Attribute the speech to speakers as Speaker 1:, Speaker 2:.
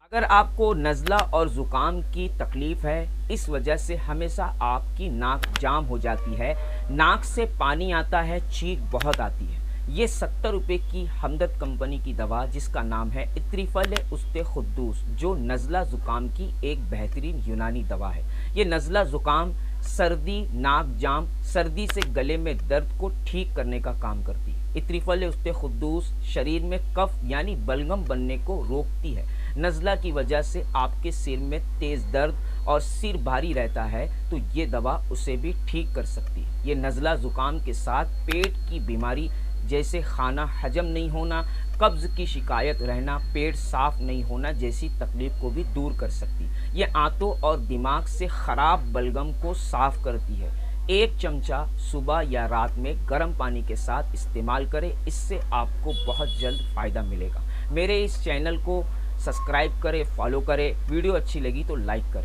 Speaker 1: अगर आपको नज़ला और ज़ुकाम की तकलीफ़ है, इस वजह से हमेशा आपकी नाक जाम हो जाती है, नाक से पानी आता है, चीख बहुत आती है। ये 70 रुपए की हमदर्द कंपनी की दवा जिसका नाम है इत्रिफल उस्ते खुद्दूस, जो नज़ला ज़ुकाम की एक बेहतरीन यूनानी दवा है। ये नज़ला ज़ुकाम, सर्दी, नाक जाम, सर्दी से गले में दर्द को ठीक करने का काम करती है। इत्रिफल उस्ते खुद्दूस शरीर में कफ यानी बलगम बनने को रोकती है। नज़ला की वजह से आपके सिर में तेज़ दर्द और सिर भारी रहता है, तो ये दवा उसे भी ठीक कर सकती है। ये नज़ला ज़ुकाम के साथ पेट की बीमारी जैसे खाना हजम नहीं होना, कब्ज़ की शिकायत रहना, पेट साफ नहीं होना जैसी तकलीफ़ को भी दूर कर सकती है। ये आंतों और दिमाग से ख़राब बलगम को साफ़ करती है। 1 चमचा सुबह या रात में गर्म पानी के साथ इस्तेमाल करें, इससे आपको बहुत जल्द फ़ायदा मिलेगा। मेरे इस चैनल को सब्सक्राइब करें, फॉलो करें, वीडियो अच्छी लगी तो लाइक करें।